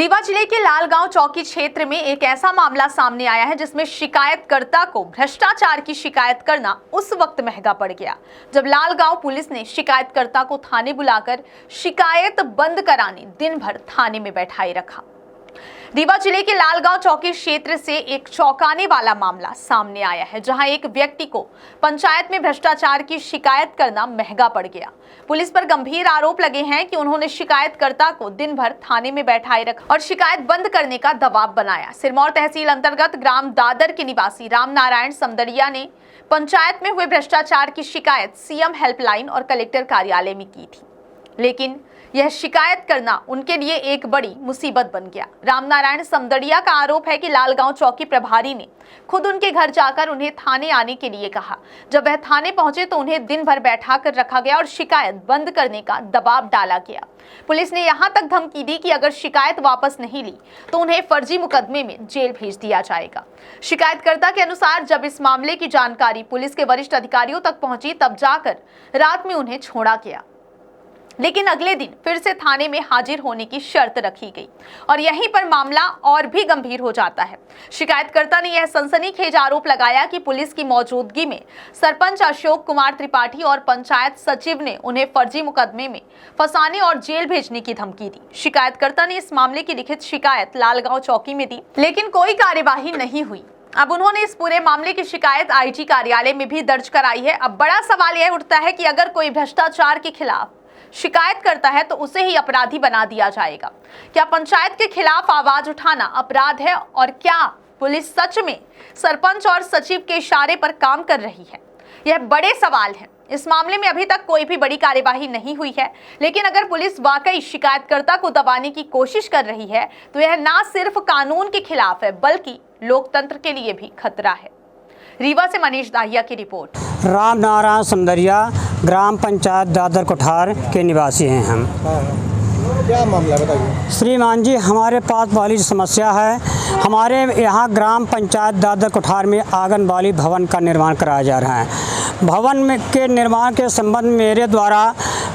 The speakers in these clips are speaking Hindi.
रीवा जिले के लालगांव चौकी क्षेत्र में एक ऐसा मामला सामने आया है जिसमें शिकायतकर्ता को भ्रष्टाचार की शिकायत करना उस वक्त महंगा पड़ गया जब लालगांव पुलिस ने शिकायतकर्ता को थाने बुलाकर शिकायत बंद कराने दिन भर थाने में बैठाए रखा। रीवा जिले के लालगांव चौकी क्षेत्र से एक चौंकाने वाला मामला सामने आया है जहां एक व्यक्ति को पंचायत में भ्रष्टाचार की शिकायत करना महंगा पड़ गया। पुलिस पर गंभीर आरोप लगे हैं कि उन्होंने शिकायतकर्ता को दिन भर थाने में बैठाए रखा और शिकायत बंद करने का दबाव बनाया। सिरमौर तहसील अंतर्गत ग्राम दादर के निवासी राम नारायण समदड़िया ने पंचायत में हुए भ्रष्टाचार की शिकायत सीएम हेल्पलाइन और कलेक्टर कार्यालय में की थी, लेकिन यह शिकायत करना उनके लिए एक बड़ी मुसीबत बन गया। रामनारायण समदड़िया का आरोप है कि लालगांव चौकी प्रभारी ने खुद उनके घर जाकर उन्हें थाने आने के लिए कहा। जब वह थाने पहुंचे तो उन्हें दिन भर बैठा कर रखा गया और शिकायत बंद करने का दबाव डाला गया। पुलिस ने यहां तक धमकी दी कि अगर शिकायत वापस नहीं ली तो उन्हें फर्जी मुकदमे में जेल भेज दिया जाएगा। शिकायतकर्ता के अनुसार जब इस मामले की जानकारी पुलिस के वरिष्ठ अधिकारियों तक पहुंची तब जाकर रात में उन्हें छोड़ा गया, लेकिन अगले दिन फिर से थाने में हाजिर होने की शर्त रखी गई और यहीं पर मामला और भी गंभीर हो जाता है। शिकायतकर्ता ने यह सनसनीखेज आरोप लगाया कि पुलिस की मौजूदगी में सरपंच अशोक कुमार त्रिपाठी और पंचायत सचिव ने उन्हें फर्जी मुकदमे में फंसाने और जेल भेजने की धमकी दी। शिकायतकर्ता ने इस मामले की लिखित शिकायत लालगांव चौकी में दी, लेकिन कोई कार्यवाही नहीं हुई। अब उन्होंने इस पूरे मामले की शिकायत आईजी कार्यालय में भी दर्ज कराई है। अब बड़ा सवाल यह उठता है कि अगर कोई भ्रष्टाचार के खिलाफ शिकायत करता है तो उसे ही अपराधी बना दिया जाएगा। क्या पंचायत के खिलाफ आवाज उठाना अपराध है और क्या पुलिस सच में सरपंच और सचिव के इशारे पर काम कर रही है? यह बड़े सवाल हैं। इस मामले में अभी तक कोई भी बड़ी कार्यवाही नहीं हुई है, लेकिन अगर पुलिस वाकई शिकायतकर्ता को दबाने की कोशिश कर रही है तो यह ना सिर्फ कानून के खिलाफ है बल्कि लोकतंत्र के लिए भी खतरा है। रीवा से मनीष दाहिया की रिपोर्ट। राम नारायण समदड़िया, ग्राम पंचायत दादर कोठार के निवासी हैं हम। क्या मामला बताइए। श्रीमान जी, हमारे पास वाली समस्या है, हमारे यहाँ ग्राम पंचायत दादर कोठार में आंगनबाड़ी भवन का निर्माण कराया जा रहा है। भवन में के निर्माण के संबंध में मेरे द्वारा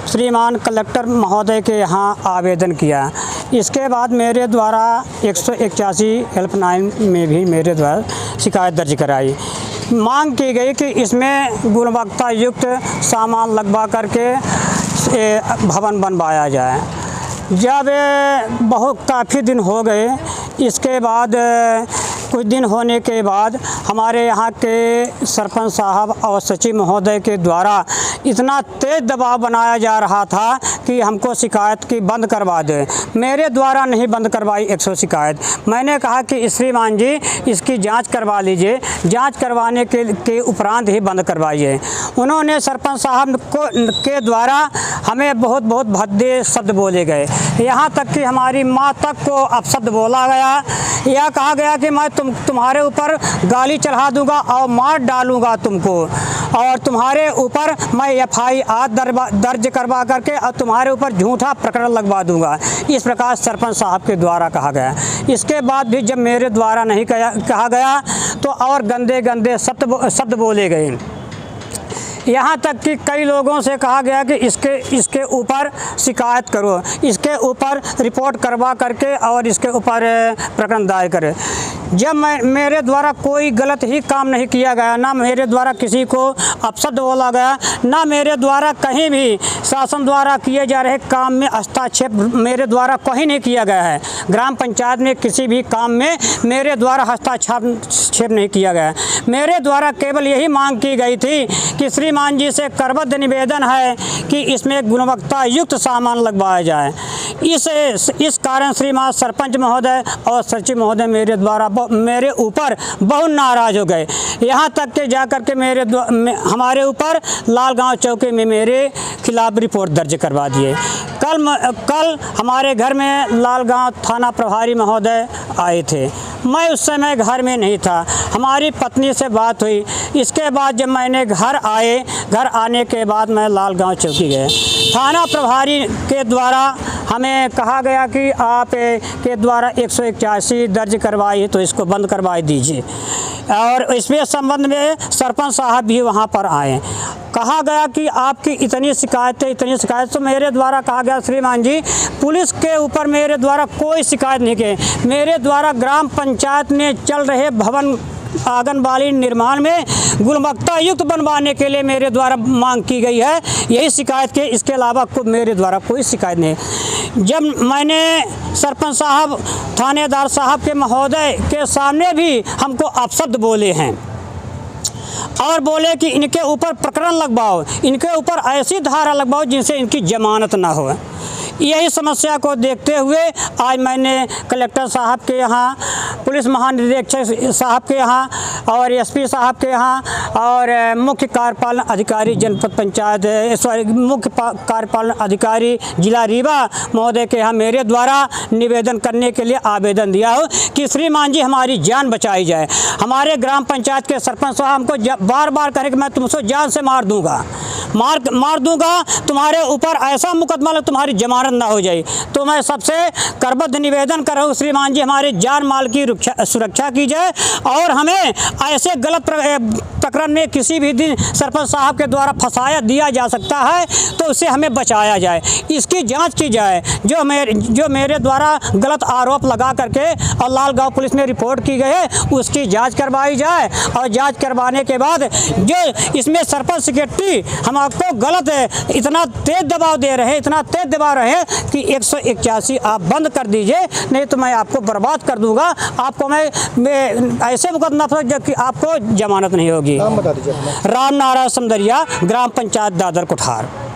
श्रीमान कलेक्टर महोदय के यहाँ आवेदन किया। इसके बाद मेरे द्वारा 181 हेल्पलाइन में भी मेरे द्वारा शिकायत दर्ज कराई। मांग की गई कि इसमें गुणवत्ता युक्त सामान लगवा करके भवन बनवाया जाए। जब काफ़ी दिन हो गए, इसके बाद कुछ दिन होने के बाद हमारे यहाँ के सरपंच साहब और सचिव महोदय के द्वारा इतना तेज़ दबाव बनाया जा रहा था कि हमको शिकायत की बंद करवा दे। मेरे द्वारा नहीं बंद करवाई 100 शिकायत। मैंने कहा कि श्रीमान जी, इसकी जांच करवा लीजिए, जांच करवाने के उपरांत ही बंद करवाइए। उन्होंने सरपंच साहब के द्वारा हमें बहुत भद्दे शब्द बोले गए, यहाँ तक कि हमारी माँ तक को अपशब्द बोला गया। यह कहा गया कि मैं तुम्हारे ऊपर गाली चढ़ा दूंगा और मार डालूंगा तुमको, और तुम्हारे ऊपर मैं FIR दर्ज करवा करके और तुम्हारे ऊपर झूठा प्रकरण लगवा दूंगा। इस प्रकार सरपंच साहब के द्वारा कहा गया। इसके बाद भी जब मेरे द्वारा नहीं कहा गया तो और गंदे शब्द बोले गए। यहाँ तक कि कई लोगों से कहा गया कि इसके ऊपर शिकायत करो, इसके ऊपर रिपोर्ट करवा करके और इसके ऊपर प्रकरण दायर करें। जब मेरे द्वारा कोई गलत ही काम नहीं किया गया, ना मेरे द्वारा किसी को अपशब्द बोला गया, ना मेरे द्वारा कहीं भी शासन द्वारा किए जा रहे काम में हस्तक्षेप मेरे द्वारा कहीं नहीं किया गया है। ग्राम पंचायत में किसी भी काम में मेरे द्वारा हस्तक्षेप नहीं किया गया। मेरे द्वारा केवल यही मांग की गई थी कि श्रीमान जी से करबद्ध निवेदन है कि इसमें गुणवत्ता युक्त सामान लगवाया जाए। इस कारण श्रीमान सरपंच महोदय और सचिव महोदय मेरे ऊपर बहुत नाराज़ हो गए। यहाँ तक के जाकर के हमारे ऊपर लालगांव चौकी में मेरे खिलाफ रिपोर्ट दर्ज करवा दिए। कल हमारे घर में लालगांव थाना प्रभारी महोदय आए थे। मैं उस समय घर में नहीं था, हमारी पत्नी से बात हुई। इसके बाद जब मैंने घर आने के बाद मैं लालगांव चौकी गए। थाना प्रभारी के द्वारा हमें कहा गया कि आप के द्वारा 181 दर्ज करवाई तो इसको बंद करवा दीजिए, और इसमें संबंध में सरपंच साहब भी वहाँ पर आए। कहा गया कि आपकी इतनी शिकायत, तो मेरे द्वारा कहा गया श्रीमान जी पुलिस के ऊपर मेरे द्वारा कोई शिकायत नहीं की। मेरे द्वारा ग्राम पंचायत में चल रहे भवन आंगनबाड़ी निर्माण में गुणवत्ता युक्त बनवाने के लिए मेरे द्वारा मांग की गई है, यही शिकायत के, इसके अलावा मेरे द्वारा कोई शिकायत नहीं। जब मैंने सरपंच साहब, थानेदार साहब के महोदय के सामने भी हमको अपशब्द बोले हैं और बोले कि इनके ऊपर प्रकरण लगवाओ, इनके ऊपर ऐसी धारा लगवाओ जिनसे इनकी जमानत ना हो। यही समस्या को देखते हुए आज मैंने कलेक्टर साहब के यहाँ, पुलिस महानिरीक्षक साहब के यहाँ और एसपी साहब के यहाँ और मुख्य कार्यपालन अधिकारी जनपद पंचायत मुख्य कार्यपालन अधिकारी जिला रीवा महोदय के यहाँ मेरे द्वारा निवेदन करने के लिए आवेदन दिया हो कि श्रीमान जी हमारी जान बचाई जाए। हमारे ग्राम पंचायत के सरपंच साहब हमको बार बार कहे कि मैं तुमको जान से मार दूँगा, मार दूंगा, तुम्हारे ऊपर ऐसा मुकदमा लग तुम्हारी जमानत ना हो जाए। तो मैं सबसे करबद्ध निवेदन कर रहा हूँ श्रीमान जी हमारे जान माल की सुरक्षा की जाए और हमें ऐसे गलत प्रकरण में किसी भी दिन सरपंच साहब के द्वारा फंसाया दिया जा सकता है तो उससे हमें बचाया जाए, इसकी जांच की जाए। जो मेरे द्वारा गलत आरोप लगा करके और लालगांव पुलिस में रिपोर्ट की गई है उसकी जाँच करवाई जाए और जाँच करवाने के बाद जो इसमें सरपंच सेक्रेटरी हम आपको गलत है, इतना तेज दबाव दे रहे हैं, इतना तेज दबाव रहे हैं कि 181 आप बंद कर दीजिए, नहीं तो मैं आपको बर्बाद कर दूंगा। आपको मैं ऐसे मुकदमा जबकि आपको जमानत नहीं होगी। नाम बता दीजिए अपना। राम नारायण समदरिया, ग्राम पंचायत दादर कोठार।